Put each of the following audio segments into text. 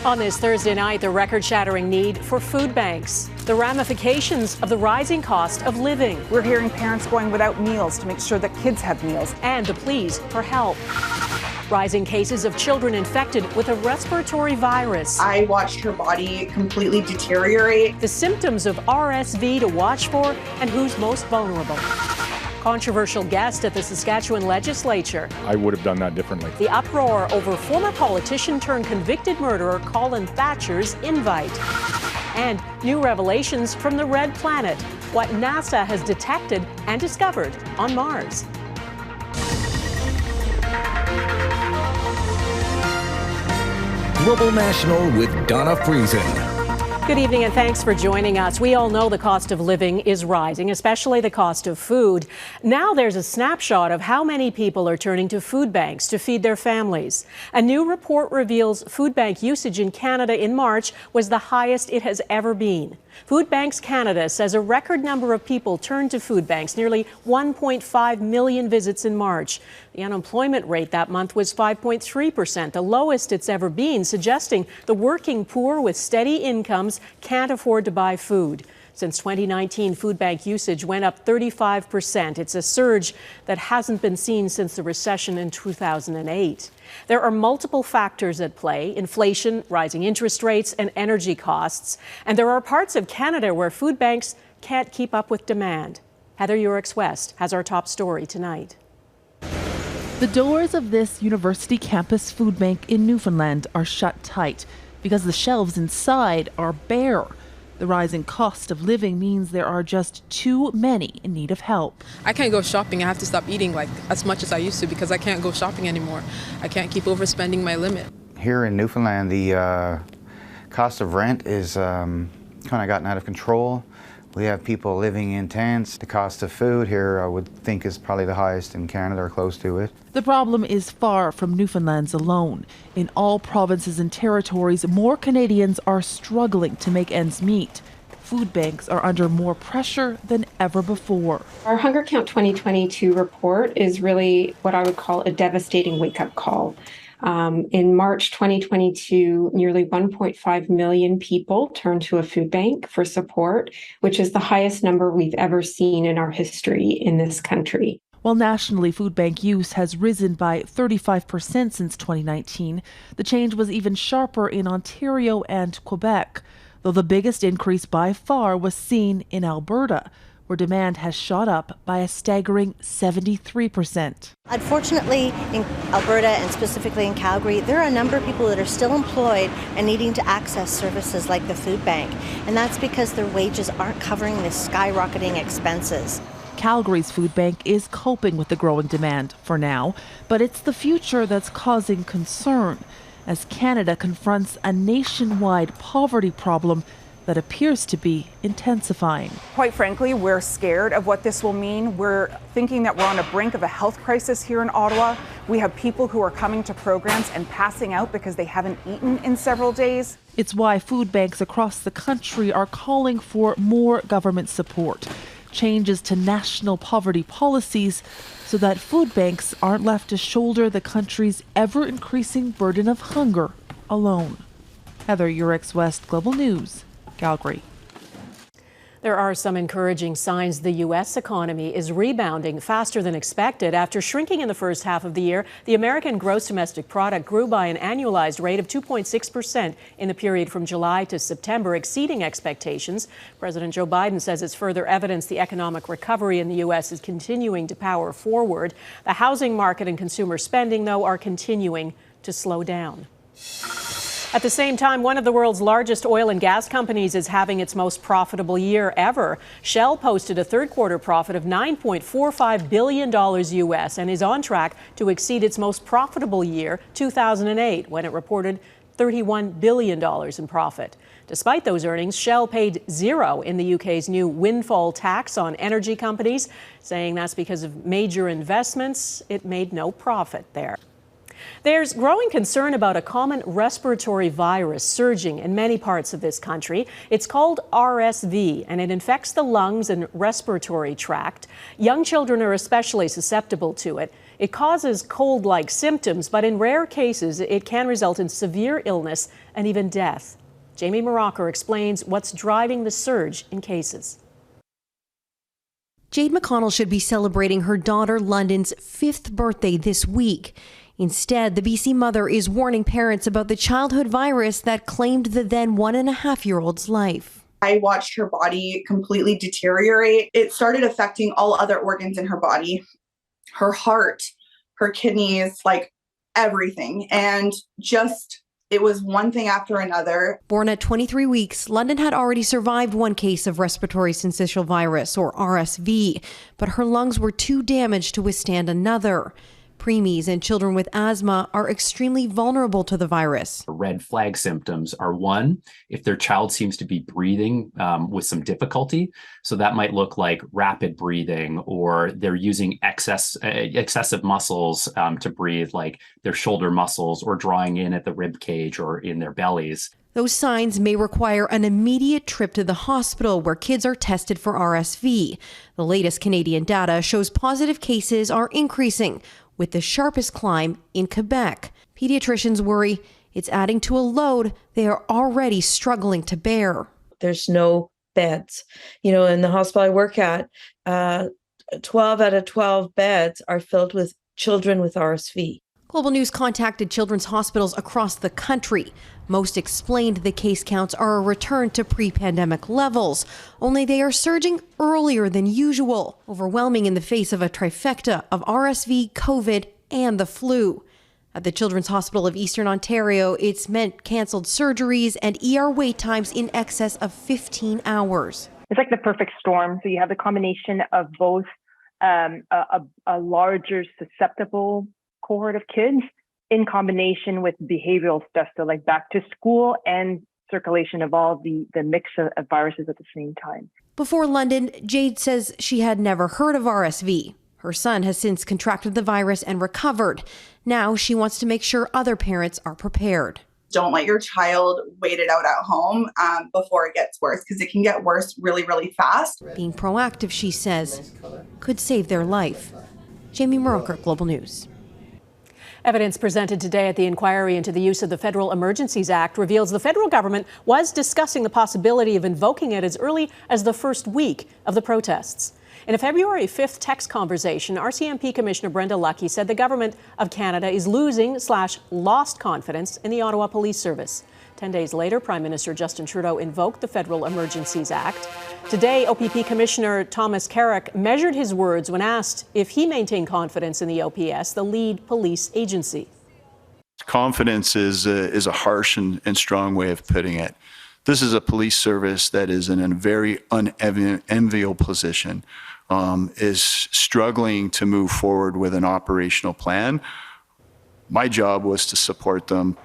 On this Thursday night, the record-shattering need for food banks, the ramifications of the rising cost of living. We're hearing parents going without meals to make sure that kids have meals. And the pleas for help. Rising cases of children infected with a respiratory virus. I watched her body completely deteriorate. The symptoms of RSV to watch for and who's most vulnerable. Controversial guest at the Saskatchewan legislature. I would have done that differently. The uproar over former politician turned convicted murderer Colin Thatcher's invite. And new revelations from the Red Planet, what NASA has detected and discovered on Mars. Global National with Donna Friesen. Good evening and thanks for joining us. We all know the cost of living is rising, especially the cost of food. Now there's a snapshot of how many people are turning to food banks to feed their families. A new report reveals food bank usage in Canada in March was the highest it has ever been. Food Banks Canada says a record number of people turned to food banks, nearly 1.5 million visits in March. The unemployment rate that month was 5.3%, the lowest it's ever been, suggesting the working poor with steady incomes can't afford to buy food. Since 2019, food bank usage went up 35%. It's a surge that hasn't been seen since the recession in 2008. There are multiple factors at play: inflation, rising interest rates, and energy costs. And there are parts of Canada where food banks can't keep up with demand. Heather Yourex-West has our top story tonight. The doors of this university campus food bank in Newfoundland are shut tight because the shelves inside are bare. The rising cost of living means there are just too many in need of help. I can't go shopping. I have to stop eating as much as I used to because I can't go shopping anymore. I can't keep overspending my limit. Here in Newfoundland, the cost of rent is kind of gotten out of control. We have people living in tents. The cost of food here, I would think, is probably the highest in Canada or close to it. The problem is far from Newfoundland's alone. In all provinces and territories, more Canadians are struggling to make ends meet. Food banks are under more pressure than ever before. Our Hunger Count 2022 report is really what I would call a devastating wake-up call. In March 2022, nearly 1.5 million people turned to a food bank for support, which is the highest number we've ever seen in our history in this country. While nationally food bank use has risen by 35% since 2019, the change was even sharper in Ontario and Quebec, though the biggest increase by far was seen in Alberta, where demand has shot up by a staggering 73%. Unfortunately, in Alberta and specifically in Calgary, there are a number of people that are still employed and needing to access services like the food bank. And that's because their wages aren't covering the skyrocketing expenses. Calgary's food bank is coping with the growing demand for now, but it's the future that's causing concern as Canada confronts a nationwide poverty problem that appears to be intensifying. Quite frankly, we're scared of what this will mean. We're thinking that we're on the brink of a health crisis here in Ottawa. We have people who are coming to programs and passing out because they haven't eaten in several days. It's why food banks across the country are calling for more government support, changes to national poverty policies so that food banks aren't left to shoulder the country's ever-increasing burden of hunger alone. Heather Yourex-West, Global News, Calgary. There are some encouraging signs the U.S. economy is rebounding faster than expected. After shrinking in the first half of the year, the American gross domestic product grew by an annualized rate of 2.6% in the period from July to September, exceeding expectations. President Joe Biden says it's further evidence the economic recovery in the U.S. is continuing to power forward. The housing market and consumer spending, though, are continuing to slow down. At the same time, one of the world's largest oil and gas companies is having its most profitable year ever. Shell posted a third-quarter profit of $9.45 billion U.S. and is on track to exceed its most profitable year, 2008, when it reported $31 billion in profit. Despite those earnings, Shell paid zero in the UK's new windfall tax on energy companies, saying that's because of major investments. It made no profit there. There's growing concern about a common respiratory virus surging in many parts of this country. It's called RSV, and it infects the lungs and respiratory tract. Young children are especially susceptible to it. It causes cold-like symptoms, but in rare cases, it can result in severe illness and even death. Jamie Mauracher explains what's driving the surge in cases. Jade McConnell should be celebrating her daughter London's 5th birthday this week. Instead, the BC mother is warning parents about the childhood virus that claimed the then 1.5-year-old's life. I watched her body completely deteriorate. It started affecting all other organs in her body, her heart, her kidneys, like everything. And just, it was one thing after another. Born at 23 weeks, London had already survived one case of respiratory syncytial virus, or RSV, but her lungs were too damaged to withstand another. Preemies and children with asthma are extremely vulnerable to the virus. Red flag symptoms are, one, if their child seems to be breathing with some difficulty. So that might look like rapid breathing, or they're using excessive muscles to breathe, like their shoulder muscles, or drawing in at the rib cage or in their bellies. Those signs may require an immediate trip to the hospital where kids are tested for RSV. The latest Canadian data shows positive cases are increasing, with the sharpest climb in Quebec. Pediatricians worry it's adding to a load they are already struggling to bear. There's no beds. You know, in the hospital I work at, 12 out of 12 beds are filled with children with RSV. Global News contacted children's hospitals across the country. Most explained the case counts are a return to pre-pandemic levels, only they are surging earlier than usual, overwhelming in the face of a trifecta of RSV, COVID, and the flu. At the Children's Hospital of Eastern Ontario, it's meant canceled surgeries and ER wait times in excess of 15 hours. It's like the perfect storm. So you have the combination of both a larger susceptible cohort of kids in combination with behavioral stuff, so like back to school and circulation of all the mix of viruses at the same time. Before London, Jade says she had never heard of RSV. Her son has since contracted the virus and recovered. Now she wants to make sure other parents are prepared. Don't let your child wait it out at home before it gets worse, because it can get worse really, really fast. Being proactive, she says, could save their life. Jamie Mauracher, Global News. Evidence presented today at the inquiry into the use of the Federal Emergencies Act reveals the federal government was discussing the possibility of invoking it as early as the first week of the protests. In a February 5th text conversation, RCMP Commissioner Brenda Lucki said the government of Canada is losing/lost confidence in the Ottawa Police Service. 10 days later, Prime Minister Justin Trudeau invoked the Federal Emergencies Act. Today, OPP Commissioner Thomas Carrick measured his words when asked if he maintained confidence in the OPS, the lead police agency. Confidence is a harsh and strong way of putting it. This is a police service that is in a very unenviable position, is struggling to move forward with an operational plan. My job was to support them.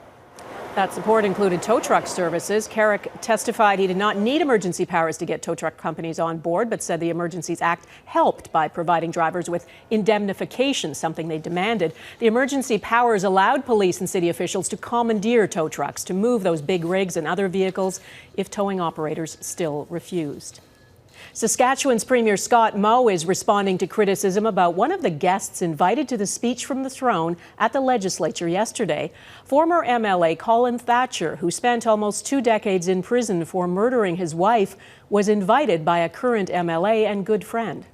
That support included tow truck services. Carrick testified he did not need emergency powers to get tow truck companies on board, but said the Emergencies Act helped by providing drivers with indemnification, something they demanded. The emergency powers allowed police and city officials to commandeer tow trucks to move those big rigs and other vehicles if towing operators still refused. Saskatchewan's Premier Scott Moe is responding to criticism about one of the guests invited to the speech from the throne at the legislature yesterday. Former MLA Colin Thatcher, who spent almost 2 decades in prison for murdering his wife, was invited by a current MLA and good friend.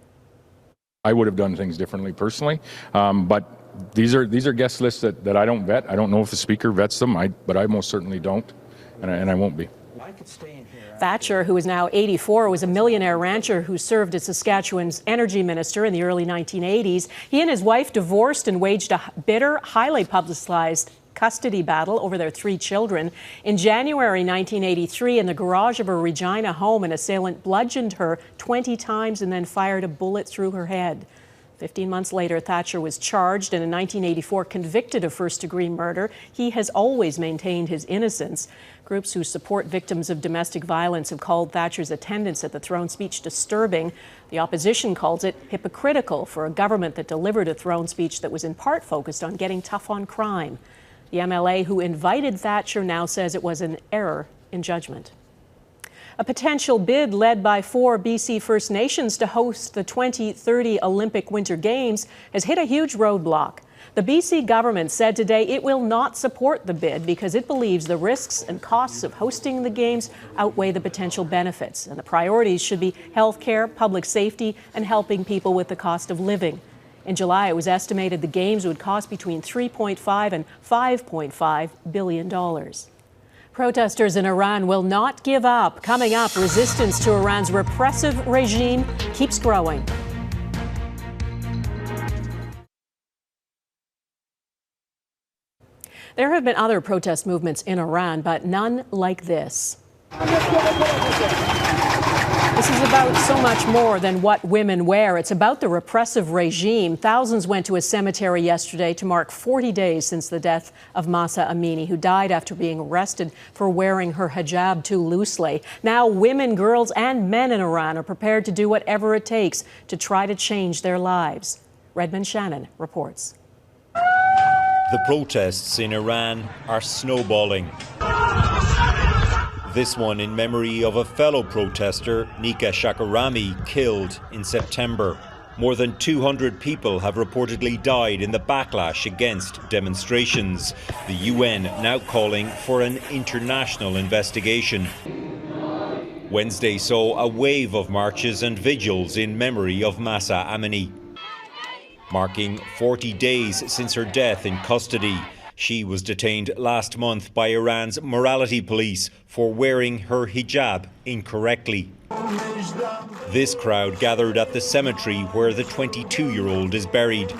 I would have done things differently personally, but these are guest lists that I don't vet. I don't know if the speaker vets them, but I most certainly don't, and I won't be. Thatcher, who is now 84, was a millionaire rancher who served as Saskatchewan's energy minister in the early 1980s. He and his wife divorced and waged a bitter, highly publicized custody battle over their 3 children. In January 1983, in the garage of her Regina home, an assailant bludgeoned her 20 times and then fired a bullet through her head. 15 months later, Thatcher was charged and in 1984 convicted of first-degree murder. He has always maintained his innocence. Groups who support victims of domestic violence have called Thatcher's attendance at the throne speech disturbing. The opposition calls it hypocritical for a government that delivered a throne speech that was in part focused on getting tough on crime. The MLA who invited Thatcher now says it was an error in judgment. A potential bid led by 4 BC First Nations to host the 2030 Olympic Winter Games has hit a huge roadblock. The BC government said today it will not support the bid because it believes the risks and costs of hosting the Games outweigh the potential benefits, and the priorities should be healthcare, public safety, and helping people with the cost of living. In July, it was estimated the Games would cost between $3.5 and $5.5 billion. Protesters in Iran will not give up. Coming up, resistance to Iran's repressive regime keeps growing. There have been other protest movements in Iran, but none like this. This is about so much more than what women wear. It's about the repressive regime. Thousands went to a cemetery yesterday to mark 40 days since the death of Mahsa Amini, who died after being arrested for wearing her hijab too loosely. Now, women, girls, and men in Iran are prepared to do whatever it takes to try to change their lives. Redmond Shannon reports. The protests in Iran are snowballing. This one in memory of a fellow protester, Nika Shakarami, killed in September. More than 200 people have reportedly died in the backlash against demonstrations. The UN now calling for an international investigation. Wednesday saw a wave of marches and vigils in memory of Mahsa Amini, marking 40 days since her death in custody. She was detained last month by Iran's morality police for wearing her hijab incorrectly. This crowd gathered at the cemetery where the 22-year-old is buried.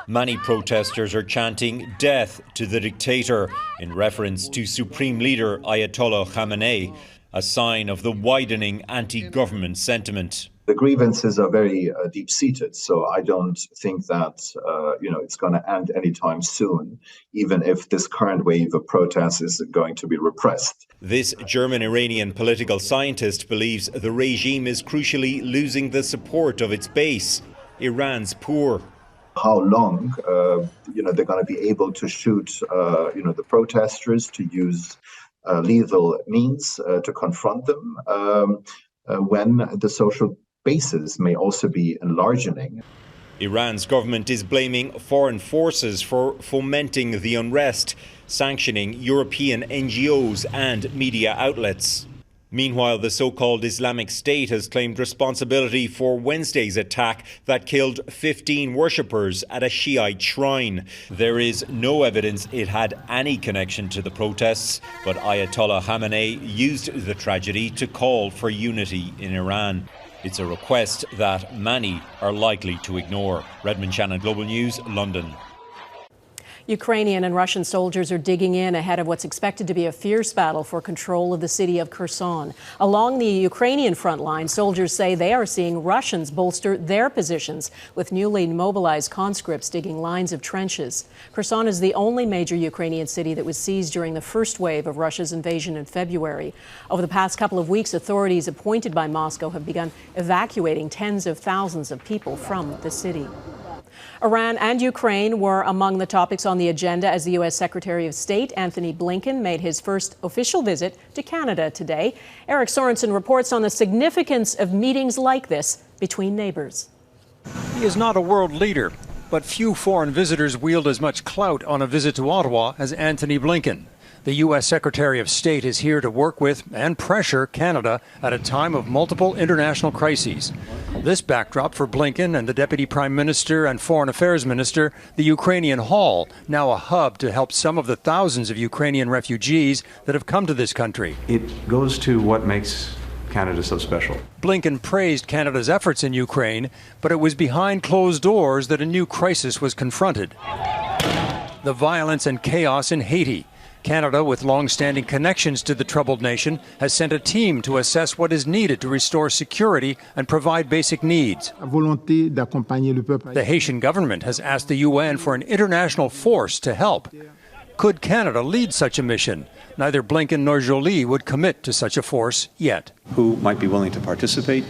Many protesters are chanting "Death to the dictator" in reference to Supreme Leader Ayatollah Khamenei, a sign of the widening anti-government sentiment. The grievances are very deep-seated, so I don't think that it's going to end anytime soon, even if this current wave of protests is going to be repressed. This German-Iranian political scientist believes the regime is crucially losing the support of its base. Iran's poor. How long, they're going to be able to shoot, the protesters, to use lethal means to confront them when the social bases may also be enlarging. Iran's government is blaming foreign forces for fomenting the unrest, sanctioning European NGOs and media outlets. Meanwhile, the so-called Islamic State has claimed responsibility for Wednesday's attack that killed 15 worshippers at a Shiite shrine. There is no evidence it had any connection to the protests, but Ayatollah Khamenei used the tragedy to call for unity in Iran. It's a request that many are likely to ignore. Redmond Shannon, Global News, London. Ukrainian and Russian soldiers are digging in ahead of what's expected to be a fierce battle for control of the city of Kherson. Along the Ukrainian front line, soldiers say they are seeing Russians bolster their positions, with newly mobilized conscripts digging lines of trenches. Kherson is the only major Ukrainian city that was seized during the first wave of Russia's invasion in February. Over the past couple of weeks, authorities appointed by Moscow have begun evacuating tens of thousands of people from the city. Iran and Ukraine were among the topics on the agenda as the U.S. Secretary of State Anthony Blinken made his first official visit to Canada today. Eric Sorensen reports on the significance of meetings like this between neighbors. He is not a world leader, but few foreign visitors wield as much clout on a visit to Ottawa as Anthony Blinken. The U.S. Secretary of State is here to work with and pressure Canada at a time of multiple international crises. This backdrop for Blinken and the Deputy Prime Minister and Foreign Affairs Minister, the Ukrainian Hall, now a hub to help some of the thousands of Ukrainian refugees that have come to this country. It goes to what makes Canada so special. Blinken praised Canada's efforts in Ukraine, but it was behind closed doors that a new crisis was confronted. The violence and chaos in Haiti. Canada, with long-standing connections to the troubled nation, has sent a team to assess what is needed to restore security and provide basic needs. The Haitian government has asked the UN for an international force to help. Could Canada lead such a mission? Neither Blinken nor Joly would commit to such a force yet. Who might be willing to participate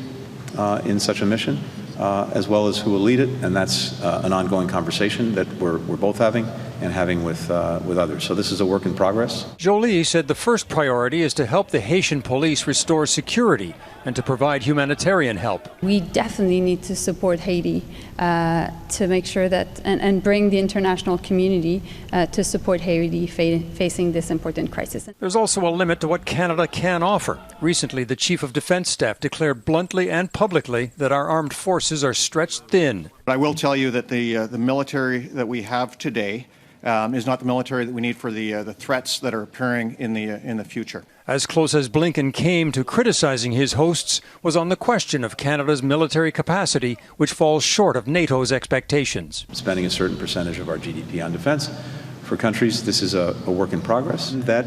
in such a mission, as well as who will lead it, and that's an ongoing conversation that we're both having and having with others. So this is a work in progress. Joly said the first priority is to help the Haitian police restore security and to provide humanitarian help. We definitely need to support Haiti to make sure that, and bring the international community to support Haiti facing this important crisis. There's also a limit to what Canada can offer. Recently, the Chief of Defence Staff declared bluntly and publicly that our armed forces are stretched thin. I will tell you that the military that we have today is not the military that we need for the threats that are appearing in the future. As close as Blinken came to criticizing his hosts was on the question of Canada's military capacity, which falls short of NATO's expectations. Spending a certain percentage of our GDP on defense for countries, this is a work in progress. That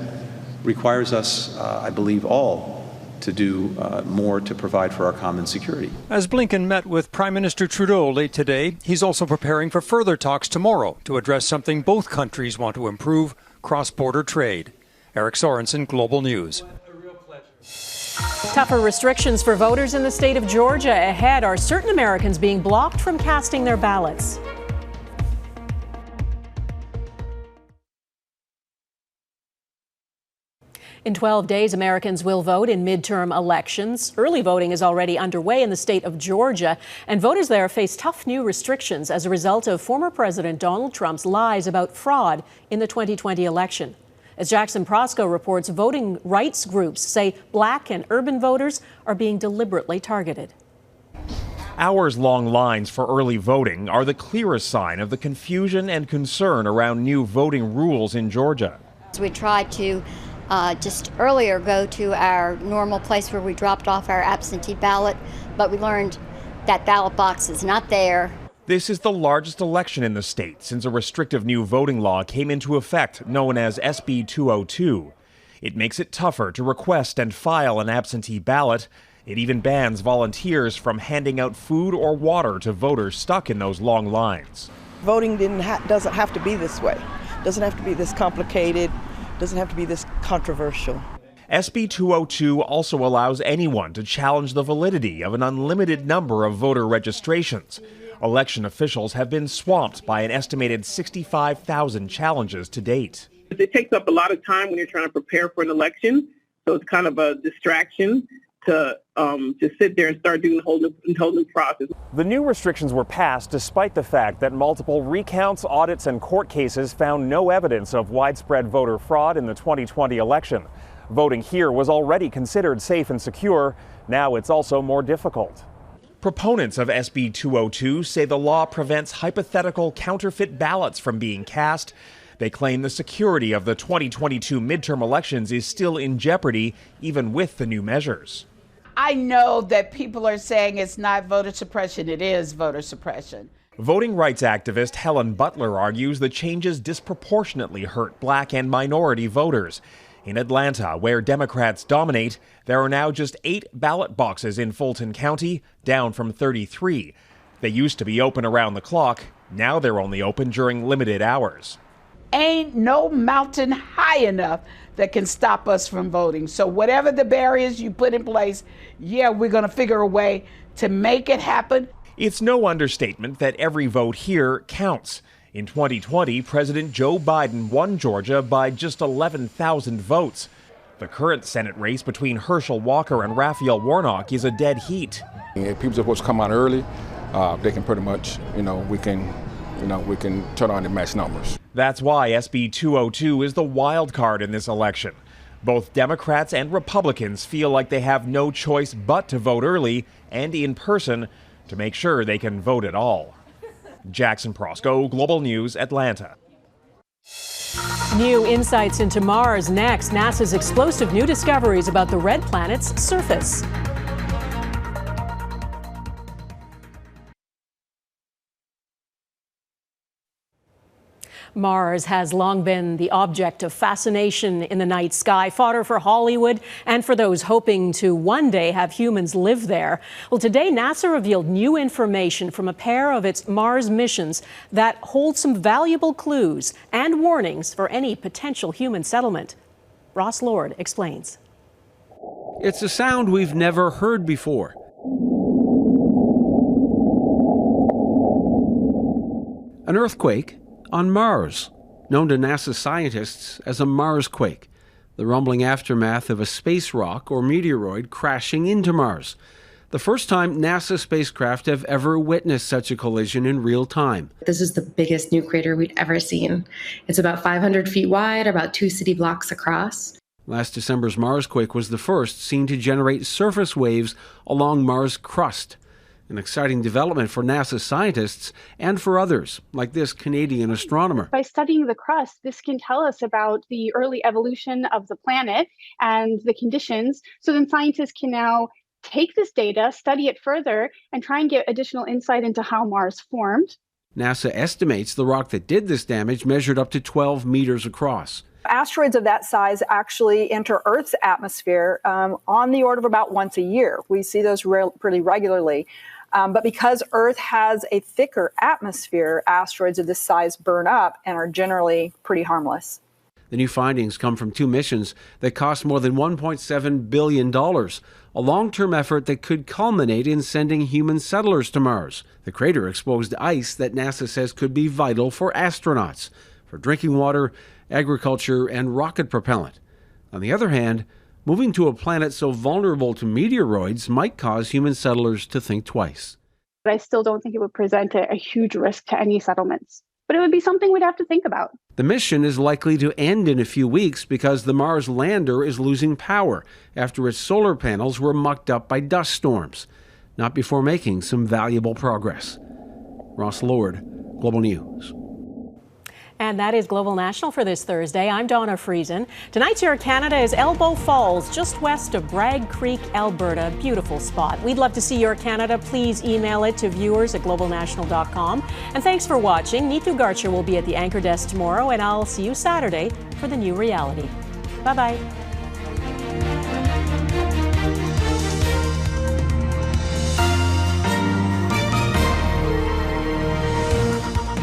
requires us, I believe, all to do more to provide for our common security. As Blinken met with Prime Minister Trudeau late today, he's also preparing for further talks tomorrow to address something both countries want to improve: cross-border trade. Eric Sorensen, Global News. Tougher restrictions for voters in the state of Georgia ahead. Are certain Americans being blocked from casting their ballots? In 12 days, Americans will vote in midterm elections. Early voting is already underway in the state of Georgia, and voters there face tough new restrictions as a result of former President Donald Trump's lies about fraud in the 2020 election. As Jackson Prosco reports, voting rights groups say black and urban voters are being deliberately targeted. Hours-long lines for early voting are the clearest sign of the confusion and concern around new voting rules in Georgia. We tried to just earlier go to our normal place where we dropped off our absentee ballot, but we learned that ballot box is not there. This is the largest election in the state since a restrictive new voting law came into effect, known as SB 202. It makes it tougher to request and file an absentee ballot. It even bans volunteers from handing out food or water to voters stuck in those long lines. Voting doesn't have to be this way. Doesn't have to be this complicated. Doesn't have to be this controversial. SB 202 also allows anyone to challenge the validity of an unlimited number of voter registrations. Election officials have been swamped by an estimated 65,000 challenges to date. It takes up a lot of time when you're trying to prepare for an election, so it's kind of a distraction to just sit there and start doing the whole new process. The new restrictions were passed despite the fact that multiple recounts, audits, and court cases found no evidence of widespread voter fraud in the 2020 election. Voting here was already considered safe and secure. Now it's also more difficult. Proponents of SB 202 say the law prevents hypothetical counterfeit ballots from being cast. They claim the security of the 2022 midterm elections is still in jeopardy, even with the new measures. I know that people are saying it's not voter suppression. It is voter suppression. Voting rights activist Helen Butler argues the changes disproportionately hurt black and minority voters. In Atlanta, where Democrats dominate, there are now just 8 ballot boxes in Fulton County, down from 33. They used to be open around the clock. Now they're only open during limited hours. Ain't no mountain high enough that can stop us from voting. So whatever the barriers you put in place, yeah, we're going to figure a way to make it happen. It's no understatement that every vote here counts. In 2020, President Joe Biden won Georgia by just 11,000 votes. The current Senate race between Herschel Walker and Raphael Warnock is a dead heat. If people's votes come out early, they can pretty much, we can turn on the match numbers. That's why SB 202 is the wild card in this election. Both Democrats and Republicans feel like they have no choice but to vote early and in person to make sure they can vote at all. Jackson Prosco, Global News, Atlanta. New insights into Mars next. NASA's explosive new discoveries about the red planet's surface. Mars has long been the object of fascination in the night sky, fodder for Hollywood and for those hoping to one day have humans live there. Well, today NASA revealed new information from a pair of its Mars missions that hold some valuable clues and warnings for any potential human settlement. Ross Lord explains. It's a sound we've never heard before. An earthquake on Mars, known to NASA scientists as a Marsquake, the rumbling aftermath of a space rock or meteoroid crashing into Mars. The first time NASA spacecraft have ever witnessed such a collision in real time. This is the biggest new crater we'd ever seen. It's about 500 feet wide, about 2 city blocks across. Last December's Marsquake was the first seen to generate surface waves along Mars' crust. An exciting development for NASA scientists and for others, like this Canadian astronomer. By studying the crust, this can tell us about the early evolution of the planet and the conditions. So then scientists can now take this data, study it further, and try and get additional insight into how Mars formed. NASA estimates the rock that did this damage measured up to 12 meters across. Asteroids of that size actually enter Earth's atmosphere on the order of about once a year. We see those pretty regularly. But because Earth has a thicker atmosphere, asteroids of this size burn up and are generally pretty harmless. The new findings come from 2 missions that cost more than $1.7 billion, a long-term effort that could culminate in sending human settlers to Mars. The crater exposed ice that NASA says could be vital for astronauts, for drinking water, agriculture, and rocket propellant. On the other hand, moving to a planet so vulnerable to meteoroids might cause human settlers to think twice. But I still don't think it would present a huge risk to any settlements. But it would be something we'd have to think about. The mission is likely to end in a few weeks because the Mars lander is losing power after its solar panels were mucked up by dust storms, not before making some valuable progress. Ross Lord, Global News. And that is Global National for this Thursday. I'm Donna Friesen. Tonight's Air Canada is Elbow Falls, just west of Bragg Creek, Alberta. Beautiful spot. We'd love to see your Canada. Please email it to viewers@globalnational.com. And thanks for watching. Neetu Garcha will be at the anchor desk tomorrow, and I'll see you Saturday for the new reality. Bye-bye.